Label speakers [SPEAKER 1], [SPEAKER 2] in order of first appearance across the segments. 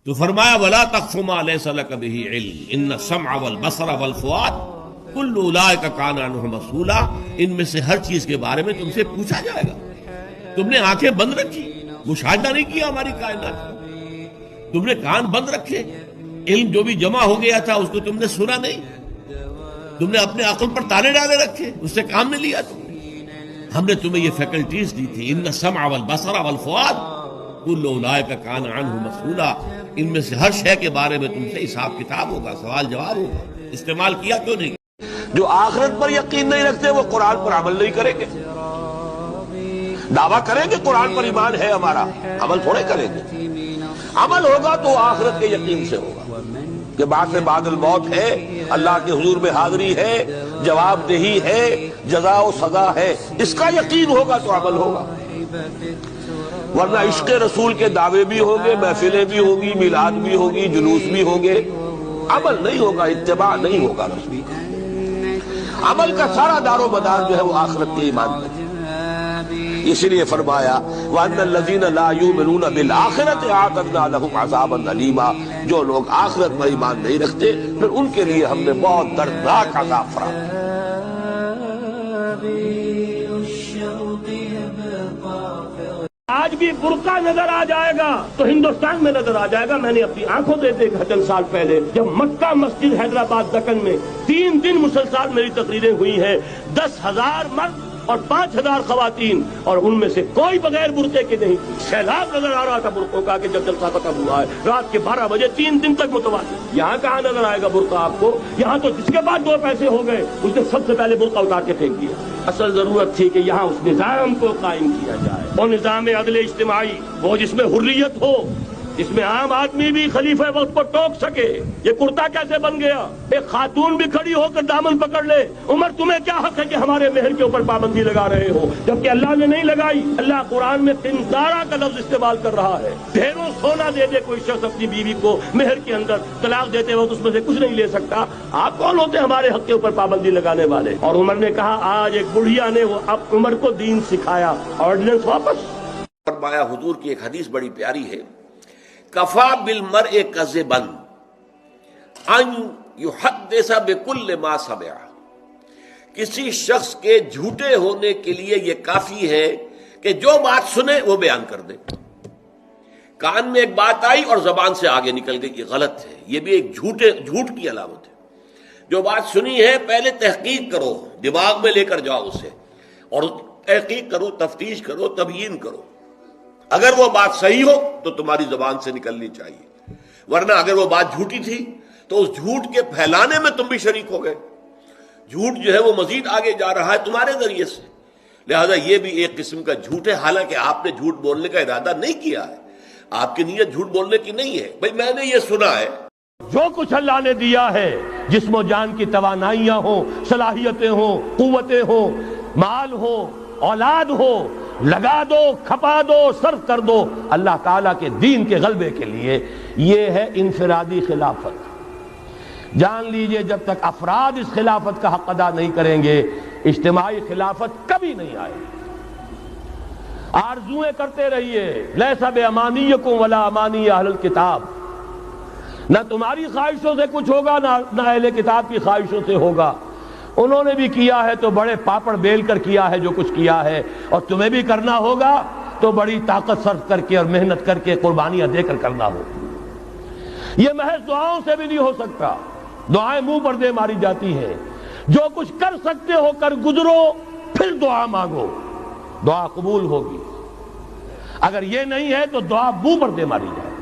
[SPEAKER 1] تو فرمایا ولا تقف ما ليس لك به علم ان السمع والبصر والفؤاد كل اولئك كان عنه مسؤولا، ان میں سے ہر چیز کے بارے میں تم سے پوچھا جائے گا۔ تم نے آنکھیں بند رکھی، مشاہدہ نہیں کیا ہماری کائنات کا، تم نے کان بند رکھے، علم جو بھی جمع ہو گیا تھا اس کو تم نے سنا نہیں، تم نے اپنے عقل پر تالے ڈالے رکھے، اس سے کام نہیں لیا تم نے۔ ہم نے تمہیں یہ فیکلٹیز دی تھی، ان السمع والبصر والفؤاد کل اولئک کان عنہ مسؤولا، ان میں سے ہر شے کے بارے میں تم سے حساب کتاب ہوگا، سوال جواب ہوگا۔ استعمال کیا کیوں نہیں؟
[SPEAKER 2] جو آخرت پر یقین نہیں رکھتے وہ قرآن پر عمل نہیں کریں گے، دعویٰ کریں گے قرآن پر ایمان ہے ہمارا، عمل تھوڑے کریں گے۔ عمل ہوگا تو آخرت کے یقین سے ہوگا کہ بعد سے بعد الموت ہے، اللہ کے حضور میں حاضری ہے، جواب دہی ہے، جزا و سزا ہے، اس کا یقین ہوگا تو عمل ہوگا۔ ورنہ عشق رسول کے دعوے بھی ہوں گے، محفلیں بھی ہوگی، میلاد بھی ہوگی، جلوس بھی ہوں گے، عمل نہیں ہوگا، اتباع نہیں ہوگا رسول کا۔ عمل کا سارا دار و مدار جو ہے وہ آخرت کے ایمان پر ہے۔ اس لیے فرمایا وَأَنَّ الَّذِينَ لَا يُؤْمِنُونَ بِالْآخِرَةِ أَعْتَدْنَا لَهُمْ عَذَابًا أَلِيمًا، جو لوگ آخرت پر ایمان نہیں رکھتے پھر ان کے لیے ہم نے بہت دردناک عذاب فراہم کیا۔
[SPEAKER 3] آج بھی برقع نظر آ جائے گا تو ہندوستان میں نظر آ جائے گا۔ میں نے اپنی آنکھوں سے دیکھا چند سال پہلے جب مکہ مسجد حیدرآباد دکن میں 3 دن مسلسل میری تقریریں ہوئی ہیں، 10,000 مرد اور 5,000 خواتین، اور ان میں سے کوئی بغیر برقعے کے نہیں۔ سیلاب نظر آ رہا تھا برقعوں کا کہ جب جلسہ ختم ہوا ہے رات کے 12 بجے 3 دن تک متواصل۔ یہاں کہاں نظر آئے گا برقع آپ کو؟ یہاں تو جس کے بعد 2 پیسے ہو گئے اس نے سب سے پہلے برقع اتار کے پھینک دیا۔ اصل ضرورت تھی کہ یہاں اس نظام کو قائم کیا جائے، اور نظام عدل اجتماعی، وہ جس میں حریت ہو، جس میں عام آدمی بھی خلیفہ وقت کو ٹوک سکے۔ یہ کرتا کیسے بن گیا؟ ایک خاتون بھی کھڑی ہو کر دامن پکڑ لے، عمر تمہیں کیا حق ہے کہ ہمارے مہر کے اوپر پابندی لگا رہے ہو، جبکہ اللہ نے نہیں لگائی۔ اللہ قرآن میں قنطارہ کا لفظ استعمال کر رہا ہے۔ ڈھیروں سونا دے دے کوئی شخص اپنی بیوی کو مہر کے اندر، طلاق دیتے وقت اس میں سے کچھ نہیں لے سکتا۔ آپ کون ہوتے ہیں ہمارے حق کے اوپر پابندی لگانے والے؟ اور عمر نے کہا، آج ایک بڑھیا نے وہ اب عمر کو دین سکھایا، آرڈیننس واپس۔
[SPEAKER 1] فرمایا حضور کی ایک حدیث بڑی پیاری ہے، کفا بالمرء کذبا ان یحدث بکل ما سمع، کسی شخص کے جھوٹے ہونے کے لیے یہ کافی ہے کہ جو بات سنے وہ بیان کر دے۔ کان میں ایک بات آئی اور زبان سے آگے نکل گئی، یہ غلط ہے، یہ بھی ایک جھوٹ کی علامت ہے۔ جو بات سنی ہے پہلے تحقیق کرو، دماغ میں لے کر جاؤ اسے، اور تحقیق کرو، تفتیش کرو، تبیین کرو۔ اگر وہ بات صحیح ہو تو تمہاری زبان سے نکلنی چاہیے، ورنہ اگر وہ بات جھوٹی تھی تو اس جھوٹ کے پھیلانے میں تم بھی شریک ہو گئے۔ جھوٹ جو ہے وہ مزید آگے جا رہا ہے تمہارے ذریعے سے، لہذا یہ بھی ایک قسم کا جھوٹ ہے، حالانکہ آپ نے جھوٹ بولنے کا ارادہ نہیں کیا ہے، آپ کی نیت جھوٹ بولنے کی نہیں ہے۔ بھئی میں نے یہ سنا ہے،
[SPEAKER 3] جو کچھ اللہ نے دیا ہے، جسم و جان کی توانائیاں ہوں، صلاحیتیں ہوں، قوتیں ہوں، مال ہو، اولاد ہو، لگا دو، کھپا دو، صرف کر دو اللہ تعالیٰ کے دین کے غلبے کے لیے۔ یہ ہے انفرادی خلافت۔ جان لیجئے جب تک افراد اس خلافت کا حق ادا نہیں کریں گے، اجتماعی خلافت کبھی نہیں آئے۔ آرزویں کرتے رہیے، لیس بامانیکم ولا امانی اہل الکتاب، نہ تمہاری خواہشوں سے کچھ ہوگا نہ اہل کتاب کی خواہشوں سے ہوگا۔ انہوں نے بھی کیا ہے تو بڑے پاپڑ بیل کر کیا ہے جو کچھ کیا ہے، اور تمہیں بھی کرنا ہوگا تو بڑی طاقت صرف کر کے اور محنت کر کے قربانیاں دے کر کرنا ہوگا۔ یہ محض دعاؤں سے بھی نہیں ہو سکتا، دعائیں منہ پر دے ماری جاتی ہیں۔ جو کچھ کر سکتے ہو کر گزرو، پھر دعا مانگو، دعا قبول ہوگی۔ اگر یہ نہیں ہے تو دعا منہ پر دے ماری جائے۔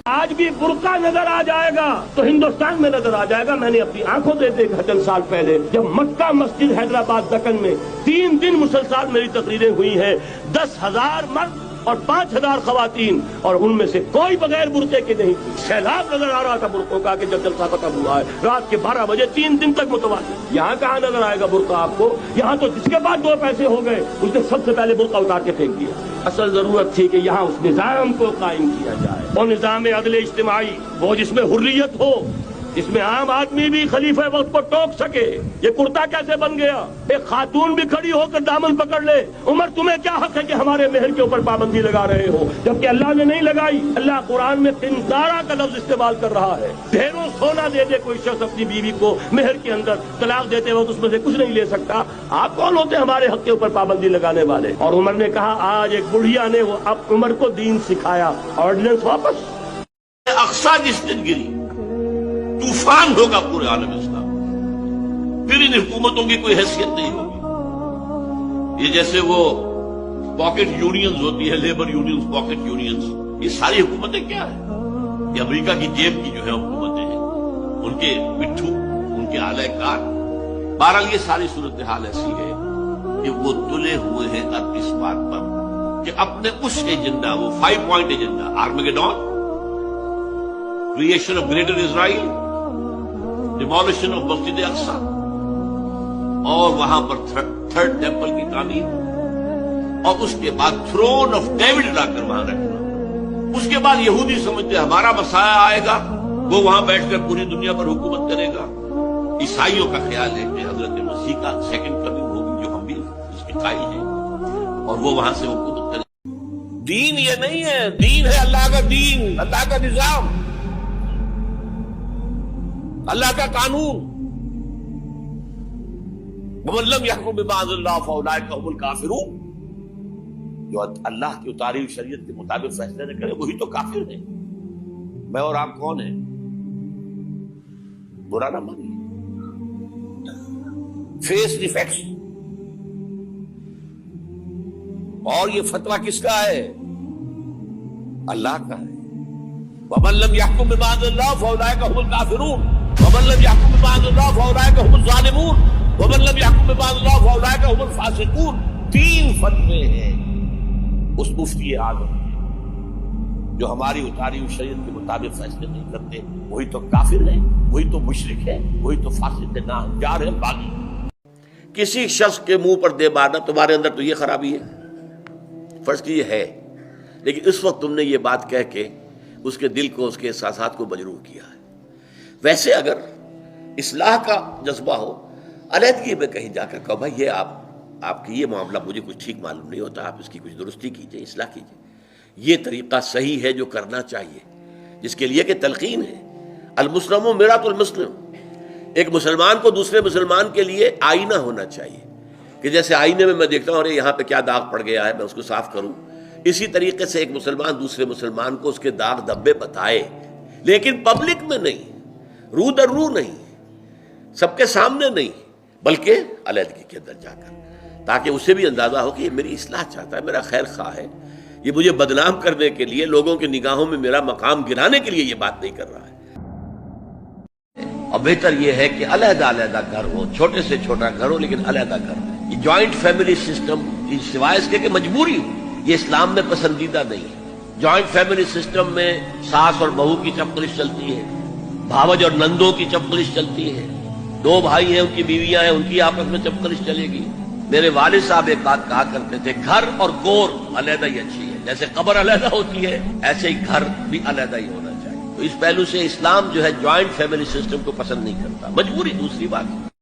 [SPEAKER 3] آج بھی برقع نظر آ جائے گا تو ہندوستان میں نظر آ جائے گا۔ میں نے اپنی آنکھوں سے دیکھا چند سال پہلے جب مکہ مسجد حیدرآباد دکن میں 3 دن مسلسل میری تقریریں ہوئی ہیں، 10,000 مرد اور 5,000 خواتین، اور ان میں سے کوئی بغیر برقعے کے نہیں۔ سیلاب نظر آ رہا تھا برقعوں کا کہ جب جلسہ ختم ہوا ہے رات کے 12 بجے 3 دن تک متواصل۔ یہاں کہاں نظر آئے گا برقع آپ کو؟ یہاں تو جس کے بعد 2 پیسے ہو گئے اس نے سب سے پہلے برقع اتار کے پھینک دیا۔ اصل ضرورت تھی کہ یہاں اس نظام کو قائم کیا جائے، اور نظام عدل اجتماعی، وہ جس میں حریت ہو، اس میں عام آدمی بھی خلیفہ وقت کو ٹوک سکے یہ کرتا کیسے بن گیا؟ ایک خاتون بھی کھڑی ہو کر دامن پکڑ لے، عمر تمہیں کیا حق ہے کہ ہمارے مہر کے اوپر پابندی لگا رہے ہو؟ جبکہ اللہ نے نہیں لگائی۔ اللہ قرآن میں قنطارہ کا لفظ استعمال کر رہا ہے۔ ڈھیروں سونا دے دے کوئی شخص اپنی بیوی کو مہر کے اندر، طلاق دیتے وقت اس میں سے کچھ نہیں لے سکتا۔ آپ کون ہوتے ہیں ہمارے حق کے اوپر پابندی لگانے والے؟ اور عمر نے کہا آج ایک بڑھیا نے وہ اب عمر کو دین سکھایا، آرڈیننس واپس۔
[SPEAKER 1] اقصا جس دن گری طوفان ہوگا پورے عالم اسلام، پھر ان حکومتوں کی کوئی حیثیت نہیں ہوگی۔ یہ جیسے وہ پاکٹ یونینز ہوتی ہے، لیبر یونینز، پاکٹ یونینز، یہ ساری حکومتیں کیا ہیں؟ یہ امریکہ کی جیب کی جو ہے حکومتیں ہیں، ان کے پٹھو، ان کے اعلی کار۔ بہرحال یہ ساری صورتحال ایسی ہے کہ وہ تلے ہوئے ہیں اب اس بات پر کہ اپنے اس ایجنڈا، وہ 5 point agenda, Armageddon, creation of greater Israel, demolition of مسجد اقصی، اور وہاں پر تھرڈ ٹیمپل کی تعمیر، اور اس کے بعد تھرون آف ڈیوڈ لا کر وہاں رکھنا۔ اس کے بعد یہودی سمجھتے ہمارا مسیح آئے گا، وہ وہاں بیٹھ کر پوری دنیا پر حکومت کرے گا۔ عیسائیوں کا خیال ہے کہ حضرت مسیح کا سیکنڈ کمنگ ہوگی، جو ہم بھی اس کے قائل ہیں، اور وہ وہاں سے حکومت کرے گا۔ دین یہ نہیں ہے، دین ہے اللہ کا دین، اللہ کا نظام، اللہ کا قانون۔ وَمَن لَّمْ يَحْكُم بِمَا أَنزَلَ اللَّهُ فَأُولَٰئِكَ هُمُ الْكَافِرُونَ، جو اللہ کی اتاری ہوئی شریعت کے مطابق فیصلے نہ کرے وہی تو کافر ہے۔ میں اور آپ کون ہیں؟ برا نہ مانیے، فیس دی فیکٹس۔ اور یہ فتویٰ کس کا ہے؟ اللہ کا ہے۔ وَمَن لَّمْ يَحْكُم بِمَا أَنزَلَ اللَّهُ فَأُولَٰئِكَ هُمُ الْكَافِرُونَ وَمَن لَّمْ يَحْكُم بِمَا أَنزَلَ اللَّهُ فَأُولَٰئِكَ هُمُ الظَّالِمُونَ وَمَن لَّمْ يَحْكُم بِمَا أَنزَلَ اللَّهُ فَأُولَٰئِكَ هُمُ الْفَاسِقُونَ۔ 3 فتوے ہیں اس مفتی اعظم کے، جو ہماری اتاری ہوئی شریعت کے مطابق فیصلے نہیں کرتے، وہی تو کافر ہے، وہی تو مشرک ہے، وہی تو فاسق ہے، ناہنجار ہے، باغی۔ کسی شخص کے منہ پر دے مارنا، تمہارے اندر تو یہ خرابی ہے، فرض کیجیے ہے، لیکن اس وقت تم نے یہ بات کہہ کے اس کے دل کو، اس کے احساسات کو مجروح کیا ہے۔ ویسے اگر اصلاح کا جذبہ ہو، علیحدگی میں کہیں جا کر کہو بھائی یہ آپ کی یہ معاملہ مجھے کچھ ٹھیک معلوم نہیں ہوتا، آپ اس کی کچھ درستی کیجئے، اصلاح کیجئے، یہ طریقہ صحیح ہے جو کرنا چاہیے، جس کے لیے کہ تلقین ہے۔ المسلم مرآۃ المسلم، ایک مسلمان کو دوسرے مسلمان کے لیے آئینہ ہونا چاہیے، کہ جیسے آئینے میں میں دیکھتا ہوں ارے یہاں پہ کیا داغ پڑ گیا ہے، میں اس کو صاف کروں، اسی طریقے سے ایک مسلمان دوسرے مسلمان کو اس کے داغ دھبے بتائے، لیکن پبلک میں نہیں، رو در رو نہیں، سب کے سامنے نہیں، بلکہ علیحدگی کے اندر جا کر، تاکہ اسے بھی اندازہ ہو کہ یہ میری اصلاح چاہتا ہے، میرا خیر خواہ ہے، یہ مجھے بدنام کرنے کے لیے، لوگوں کی نگاہوں میں میرا مقام گرانے کے لیے یہ بات نہیں کر رہا ہے۔ اور بہتر یہ ہے کہ علیحدہ علیحدہ گھر ہو، چھوٹے سے چھوٹا گھر ہو لیکن علیحدہ گھر ہو۔ یہ جوائنٹ فیملی سسٹم سوائے اس کے کہ مجبوری ہو، یہ اسلام میں پسندیدہ نہیں ہے۔ جوائنٹ فیملی سسٹم میں ساس اور بہو کی چپکلش چلتی ہے، بھاوج اور نندوں کی چپکلش چلتی ہے، 2 بھائی ہیں ان کی بیویاں ہیں ان کی آپس میں چپکلش چلے گی۔ میرے والد صاحب ایک بات کہا کرتے تھے، گھر اور گور علیحدہ ہی اچھی ہے، جیسے قبر علیحدہ ہوتی ہے ایسے ہی گھر بھی علیحدہ ہی ہونا چاہیے۔ تو اس پہلو سے اسلام جو ہے جوائنٹ فیملی سسٹم کو پسند نہیں کرتا، مجبوری دوسری بات ہے۔